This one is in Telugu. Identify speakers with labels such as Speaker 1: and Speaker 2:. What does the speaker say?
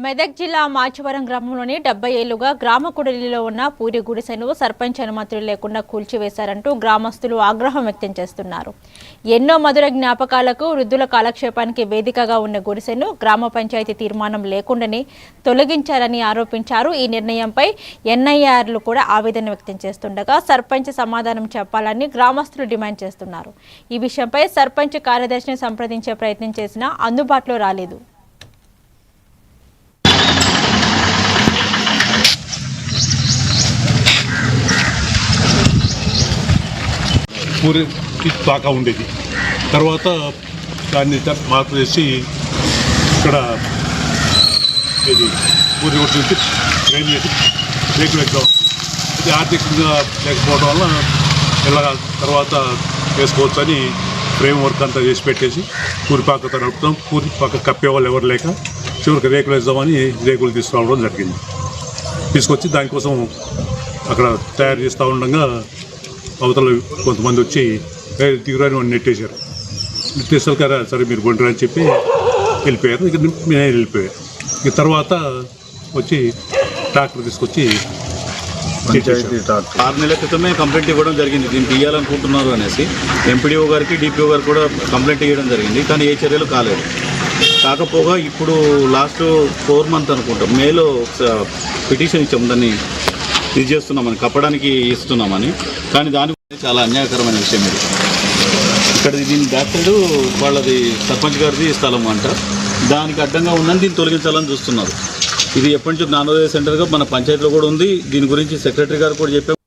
Speaker 1: మెదక్ జిల్లా మాచవరం గ్రామంలోని 70 ఏళ్లుగా గ్రామ కూడలిలో ఉన్న పూరి గుడిసెను సర్పంచ్ అనుమతులు లేకుండా కూల్చివేశారంటూ గ్రామస్తులు ఆగ్రహం వ్యక్తం చేస్తున్నారు. ఎన్నో మధుర జ్ఞాపకాలకు వృద్ధుల కాలక్షేపానికి వేదికగా ఉన్న గుడిసెను గ్రామ పంచాయతీ తీర్మానం లేకుండానే తొలగించారని ఆరోపించారు. ఈ నిర్ణయంపై ఎన్ఐఆర్లు కూడా ఆవేదన వ్యక్తం చేస్తుండగా సర్పంచ్ సమాధానం చెప్పాలని గ్రామస్తులు డిమాండ్ చేస్తున్నారు. ఈ విషయంపై సర్పంచ్ కార్యదర్శిని సంప్రదించే ప్రయత్నం చేసినా అందుబాటులో రాలేదు.
Speaker 2: పూరికి దాకా ఉండేది. తర్వాత దాన్ని మార్పు చేసి ఇక్కడ ఇది పూరి కొట్టి ట్రైన్ చేసి రేకులు ఎక్కాం. ఇది ఆర్థికంగా లేకపోవడం వల్ల ఇలా తర్వాత వేసుకోవచ్చు అని ఫ్రేమ్ వర్క్ అంతా చేసి పెట్టేసి పూరి పాక నడుపుతాం. పూరి పాక కప్పేవాళ్ళు ఎవరు లేక చివరికి రేకులు వేద్దామని రేకులు తీసుకురావడం జరిగింది. తీసుకొచ్చి దానికోసం అక్కడ తయారు చేస్తూ ఉండగా అవతల కొంతమంది వచ్చి దిగురాని వాడిని నెట్టేశారు. నెట్టేసారు కదా, సరే మీరు కొంటారు అని చెప్పి వెళ్ళిపోయారు. ఇక నేనే వెళ్ళిపోయారు. ఇక తర్వాత వచ్చి ట్రాక్టర్ తీసుకొచ్చి
Speaker 3: 6 నెలల క్రితమే కంప్లైంట్ ఇవ్వడం జరిగింది. దీన్ని తీయాలనుకుంటున్నారు అనేసి ఎంపీడీఓ గారికి డిపిఓ గారికి కూడా కంప్లైంట్ ఇవ్వడం జరిగింది. కానీ ఏ చర్యలు కాలేదు. కాకపోగా ఇప్పుడు లాస్ట్ 4 మంత్ అనుకుంటాం, మేలో పిటిషన్ ఇచ్చాం, దాన్ని ఇది చేస్తున్నామని, కప్పడానికి ఇస్తున్నామని. కానీ దాని చాలా అన్యాయకరమైన విషయం ఇది. ఇక్కడ దీని బ్యాక్ సైడ్ వాళ్ళది సర్పంచ్ గారిది స్థలం అంట. దానికి అడ్డంగా ఉన్నది దీన్ని తొలగించాలని చూస్తున్నారు. ఇది ఎప్పటి నుంచో జ్ఞానోదయ సెంటర్గా మన పంచాయతీలో కూడా ఉంది. దీని గురించి సెక్రటరీ గారు కూడా చెప్పారు.